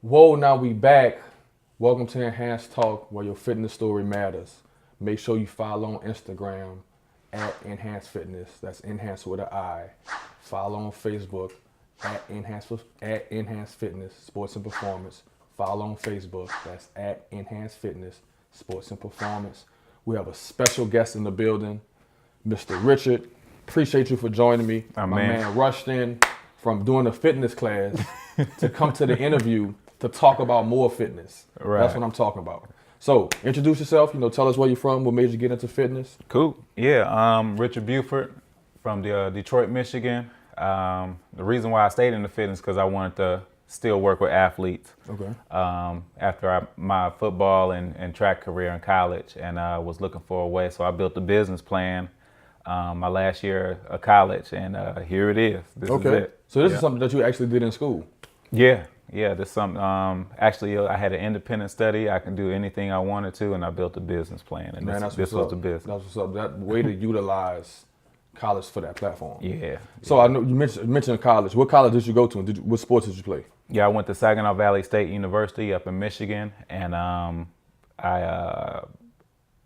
Whoa, now we back. Welcome to Inhance Talk, where your fitness story matters. Make sure you follow on Instagram at Inhance Fitness. That's Inhance with an I. Follow on Facebook at Enhance Fitness Sports and Performance. Follow on Facebook. That's at Enhance Fitness Sports and Performance. We have a special guest in the building, Mr. Richard. Appreciate you for joining me. My man rushed in from doing a fitness class to come to the interview to talk about more fitness. Right. That's what I'm talking about. So introduce yourself, tell us where you're from, what made you get into fitness. Cool. Yeah, Richard Buford from Detroit, Michigan. The reason why I stayed in the fitness because I wanted to still work with athletes. Okay. After my football and track career in college, and I was looking for a way, so I built a business plan my last year of college, and here it is. This is it. So this is something that you actually did in school? Yeah, this something. Actually, I had an independent study. I can do anything I wanted to, and I built a business plan, and this was the business. That's what's up. That way to utilize college for that platform. Yeah. So I know you mentioned college. What college did you go to, and what sports did you play? Yeah, I went to Saginaw Valley State University up in Michigan, and I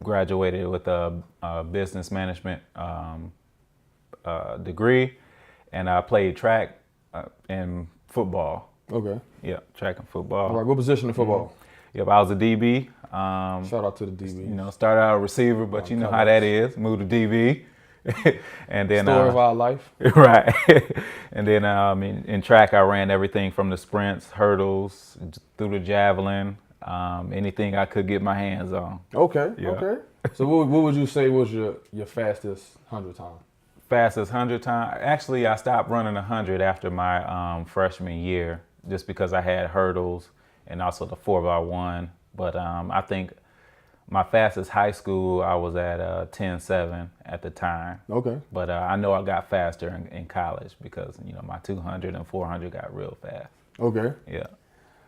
graduated with a business management degree, and I played track and football. Okay. Yeah, track and football. All right, what position in football? Yep, I was a DB. Shout out to the DB. Started out a receiver, but you know how that is. Moved to DB. And then story of our life. Right. And then in track, I ran everything from the sprints, hurdles, through the javelin, anything I could get my hands on. Okay. Yeah. Okay. So what would you say was your fastest 100 time? Fastest 100 time? Actually, I stopped running 100 after my freshman year, just because I had hurdles and also the 4x1. But I think my fastest high school, I was at 10.7 at the time. Okay. But I know I got faster in college because, my 200 and 400 got real fast. Okay. Yeah.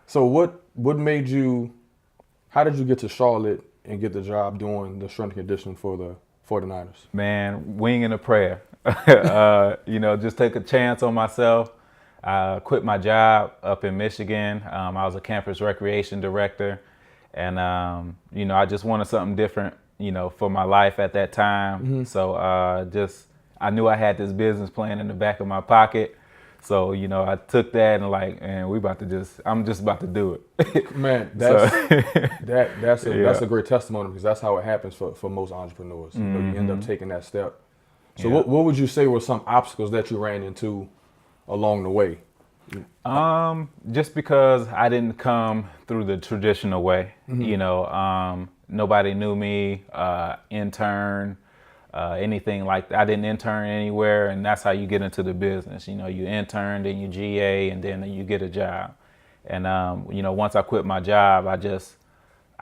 So what made you, how did you get to Charlotte and get the job doing the strength and conditioning for the 49ers? Man, wing and a prayer. Just take a chance on myself. I quit my job up in Michigan. I was a campus recreation director. And, I just wanted something different, for my life at that time. Mm-hmm. So I knew I had this business plan in the back of my pocket. So, I took that and I'm just about to do it. Man, that's a great testimony, because that's how it happens for most entrepreneurs. Mm-hmm. You end up taking that step. So what would you say were some obstacles that you ran into along the way? Just because I didn't come through the traditional way, Mm-hmm. Nobody knew me, intern, anything like that. I didn't intern anywhere, and that's how you get into the business. You intern, then you GA, and then you get a job. And, once I quit my job,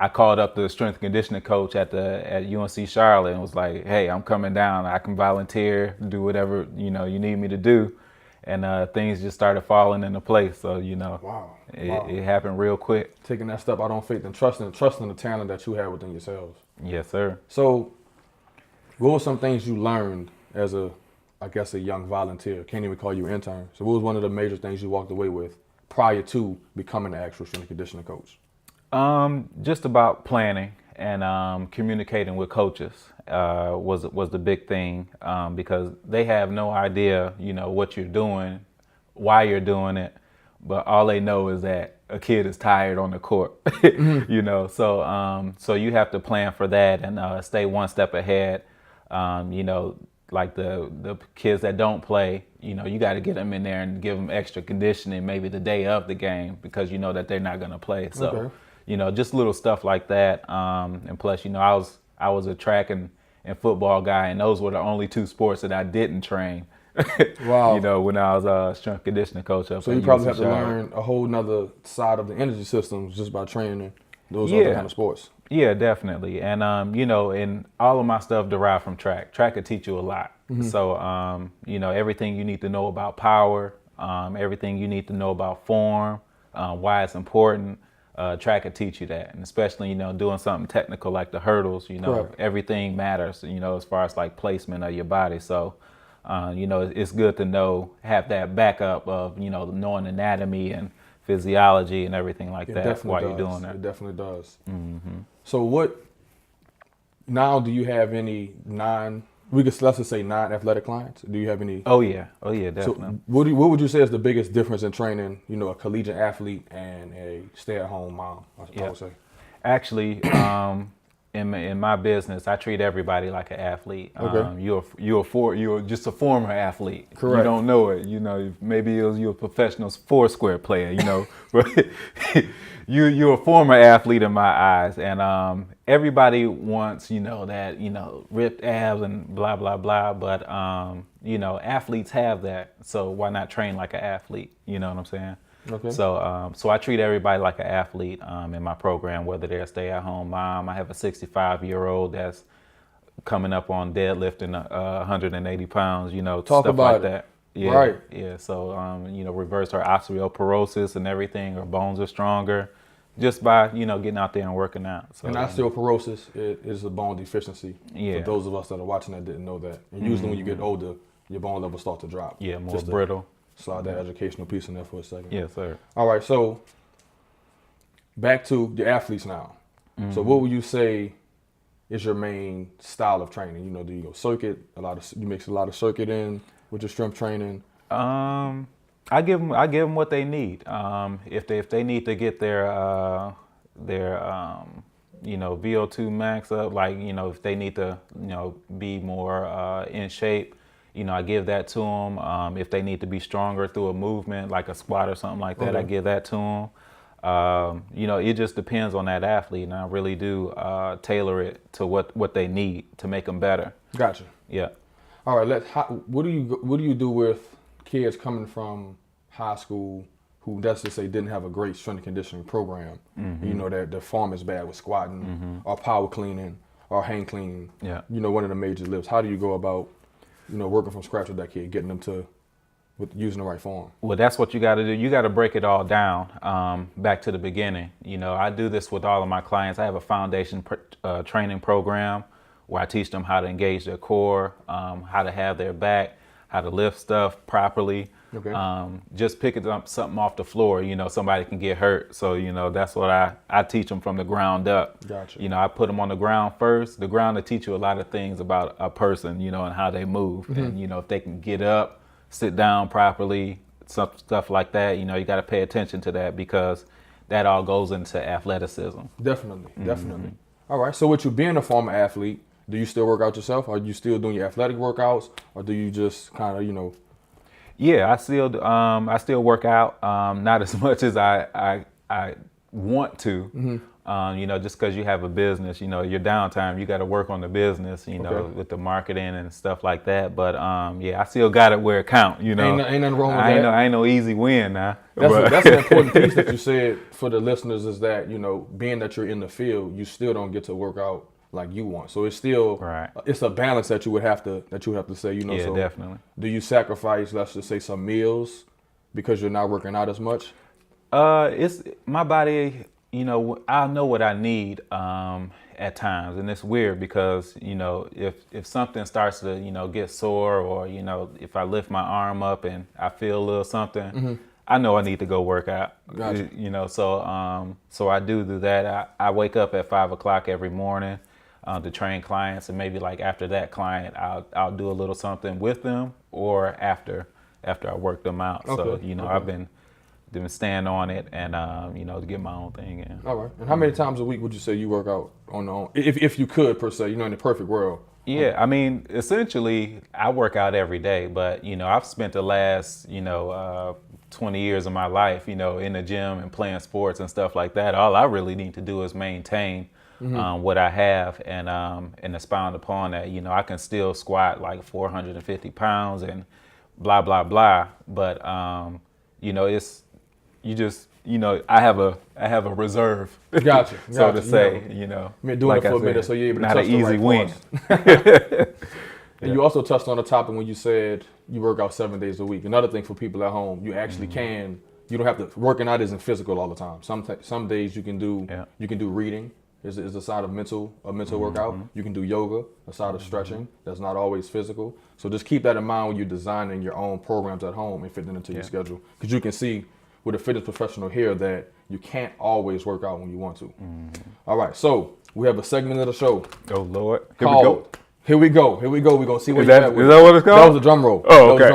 I called up the strength and conditioning coach at UNC Charlotte and was like, hey, I'm coming down. I can volunteer, do whatever, you need me to do. And things just started falling into place. So, Wow. It happened real quick. Taking that step out on faith and trusting the talent that you have within yourselves. Yes, sir. So what were some things you learned as a young volunteer? Can't even call you intern. So what was one of the major things you walked away with prior to becoming the actual strength and conditioning coach? Just about planning and communicating with coaches was the big thing, because they have no idea, what you're doing, why you're doing it, but all they know is that a kid is tired on the court, Mm-hmm. So you have to plan for that and stay one step ahead. Like the kids that don't play, you got to get them in there and give them extra conditioning maybe the day of the game, because that they're not going to play. So. Okay. Just little stuff like that. And plus, I was a track and football guy, and those were the only two sports that I didn't train. Wow. When I was a strength conditioning coach up. So you probably have to learn a whole nother side of the energy systems just by training those other kind of sports. Yeah, definitely. And, and all of my stuff derived from track. Track could teach you a lot. Mm-hmm. So, everything you need to know about power, everything you need to know about form, why it's important. Track could teach you that, and especially doing something technical like the hurdles. Correct. Everything matters. As far as like placement of your body. So, it's good to have that backup of knowing anatomy and physiology and everything like It that definitely while does. you're doing that. It definitely does. So what, now do you have any let's just say non-athletic clients? Do you have any? Oh yeah, So definitely. what would you say is the biggest difference in training, a collegiate athlete and a stay-at-home mom, I would say? Actually, in my business, I treat everybody like an athlete. Okay. You're just a former athlete. Correct. You don't know it. Maybe you're a professional Foursquare player. But you're a former athlete in my eyes, and everybody wants that ripped abs and blah blah blah. But athletes have that, so why not train like an athlete? You know what I'm saying? Okay. So I treat everybody like an athlete in my program, whether they're a stay-at-home mom. I have a 65-year-old that's coming up on deadlifting 180 pounds, Talk stuff about like that. Yeah, Right. Yeah. So reverse her osteoporosis and everything. Her bones are stronger just by getting out there and working out. So And osteoporosis is a bone deficiency. Yeah. For those of us that are watching that didn't know that. And usually when you get older, your bone levels start to drop. Yeah, more Just to brittle. slide that educational piece in there for a second. Yes, sir. All right, so back to the athletes now. So what would you say is your main style of training? Do you go circuit? You mix a lot of circuit in with your strength training? I give them what they need. If they need to get their VO2 max up, if they need to be more in shape, I give that to them. If they need to be stronger through a movement like a squat or something like that, I give that to them. It just depends on that athlete, and I really do tailor it to what they need to make them better. Gotcha. Yeah. All right. What do you do with kids coming from high school who, let's just say, didn't have a great strength and conditioning program? Their form is bad with squatting or power cleaning or hang cleaning. Yeah. One of the major lifts. How do you go about working from scratch with that kid, getting them with using the right form? Well, that's what you got to do. You got to break it all down back to the beginning. I do this with all of my clients. I have a foundation training program where I teach them how to engage their core, how to have their back, how to lift stuff properly. Okay. Just picking up something off the floor, somebody can get hurt. So, that's what I teach them from the ground up. Gotcha. I put them on the ground first. The ground will teach you a lot of things about a person, and how they move. And, if they can get up, sit down properly, stuff like that, you got to pay attention to that because that all goes into athleticism. Definitely. All right. So with you being a former athlete, do you still work out yourself? Are you still doing your athletic workouts, or do you just kind of, Yeah, I still work out, not as much as I want to. Just because you have a business, your downtime, you got to work on the business, Okay. with the marketing and stuff like that. But I still got it where it count. Ain't nothing wrong with that. I ain't no easy win now. That's an important piece that you said for the listeners is that, being that you're in the field, you still don't get to work out like you want. So it's still, Right. It's a balance that you would have to say, Yeah, so definitely. do you sacrifice, let's just say, some meals because you're not working out as much? It's my body, I know what I need at times, and it's weird because if something starts to get sore, or if I lift my arm up and I feel a little something, I know I need to go work out. Gotcha. So I do that. I wake up at 5 o'clock every morning to train clients, and maybe like after that client, I'll do a little something with them, or after I work them out. Okay. So Okay. I've been staying on it and to get my own thing in. All right. And how many times a week would you say you work out if you could, per se, in the perfect world? Yeah, I mean, essentially, I work out every day, but I've spent the last 20 years of my life, in the gym and playing sports and stuff like that. All I really need to do is maintain what I have and expound upon that. I can still squat like 450 pounds and blah blah blah, but it's I have a reserve. Gotcha. So to say, I've been doing it for a minute, so you're able to not touch an the easy right win. parts. And you also touched on the topic when you said you work out 7 days a week. Another thing for people at home, you actually you don't have to, working out isn't physical all the time. Some days you can do reading is a side of a mental workout. You can do yoga, a side of stretching that's not always physical. So just keep that in mind when you're designing your own programs at home and fitting it into your schedule. Because you can see with a fitness professional here that you can't always work out when you want to. All right, so we have a segment of the show. Oh Lord, Here we go. Here we go. We're gonna see what you have with. Is that what it's called? That was a drum roll. Oh, okay.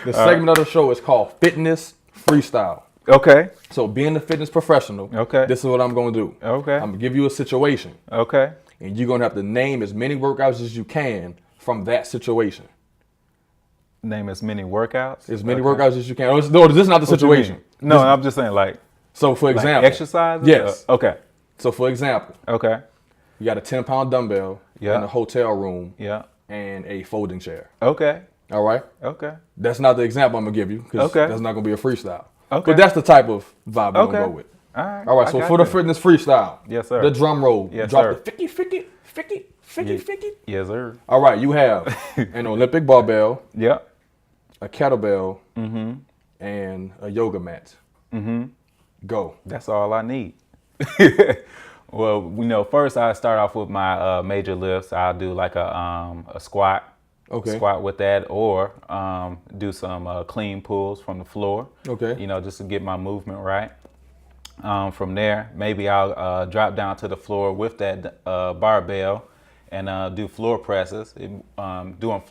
The segment of the show is called Fitness Freestyle. Okay. So being a fitness professional, this is what I'm gonna do. Okay. I'm gonna give you a situation. Okay. And you're gonna have to name as many workouts as you can from that situation. Name as many workouts. As many workouts as you can. No, this is not the situation. No, I'm just saying like. So for example, like exercises. Yes. Okay. So for example, okay. You got a 10-pound dumbbell in a hotel room. Yeah. And a folding chair. Okay. All right. Okay. That's not the example I'm gonna give you because that's not gonna be a freestyle. Okay. But that's the type of vibe we're gonna go with. All right. All right. So for the fitness freestyle, yes sir. The drum roll, yes drop sir. the 50. Yes sir. All right. You have an Olympic barbell. Yep. A kettlebell. And a yoga mat. Go. That's all I need. Well, first I start off with my major lifts. I'll do like a squat. Okay. Squat with that, or do some clean pulls from the floor. Okay. Just to get my movement right. From there, maybe I'll drop down to the floor with that barbell and do floor presses. Doing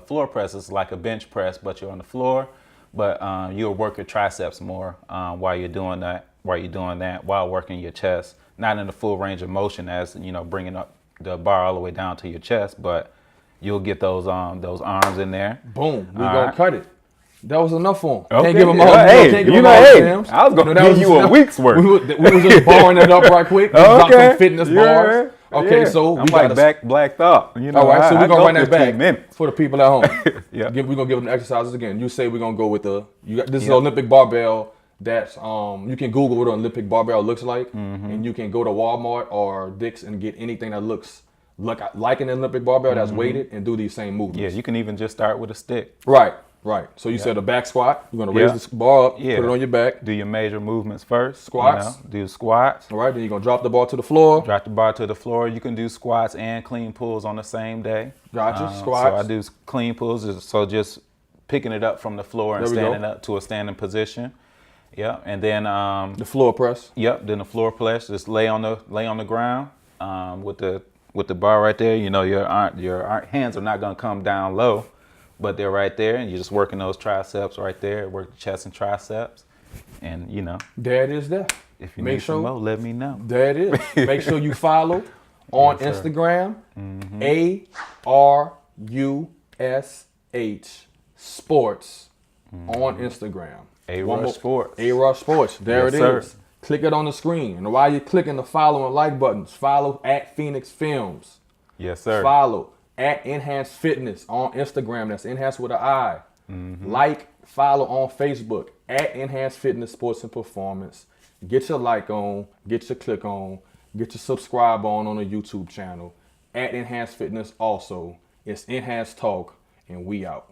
floor presses like a bench press, but you're on the floor. But you'll work your triceps more while you're doing that. While working your chest, not in the full range of motion as bringing up the bar all the way down to your chest, but you'll get those arms in there. Boom. We're going to cut it. That was enough for him. Okay. Can't give him all. Can't give him all I was going to give you a week's worth. We was just barring it up right quick. Drop some fitness bars. Okay, so we got Black Thought. All right, so we're going to run that back minutes. for the people at home. Yeah. We're going to give them the exercises again. You say we're going to go with this is an Olympic barbell. That's you can Google what an Olympic barbell looks like, and you can go to Walmart or Dick's and get anything that looks like an Olympic barbell that's weighted and do these same movements. Yeah, you can even just start with a stick. Right. So you said a back squat. You're gonna raise the bar up, put it on your back. Do your major movements first. Squats. Do squats. All right. Then you're gonna drop the bar to the floor. Drop the bar to the floor. You can do squats and clean pulls on the same day. Gotcha. Squats. So I do clean pulls. So just picking it up from the floor and standing up to a standing position. Yeah, and then the floor press. Yep, then the floor press. Just lay on the ground with the bar right there. Your hands are not gonna come down low, but they're right there, and you're just working those triceps right there. Work the chest and triceps, and there it is. There. If you need some more, let me know. There it is. Make sure you follow on Instagram. ARUSH Sports on Instagram. ARUSH Sports. ARUSH Sports. There it is. Sir. Click it on the screen. And while you're clicking the follow and like buttons, follow at Phoenix Films. Yes, sir. Follow at Inhance Fitness on Instagram. That's Inhance with an I. Like, follow on Facebook at Inhance Fitness Sports and Performance. Get your like on, get your click on, get your subscribe on the YouTube channel at Inhance Fitness also. It's Inhance Talk, and we out.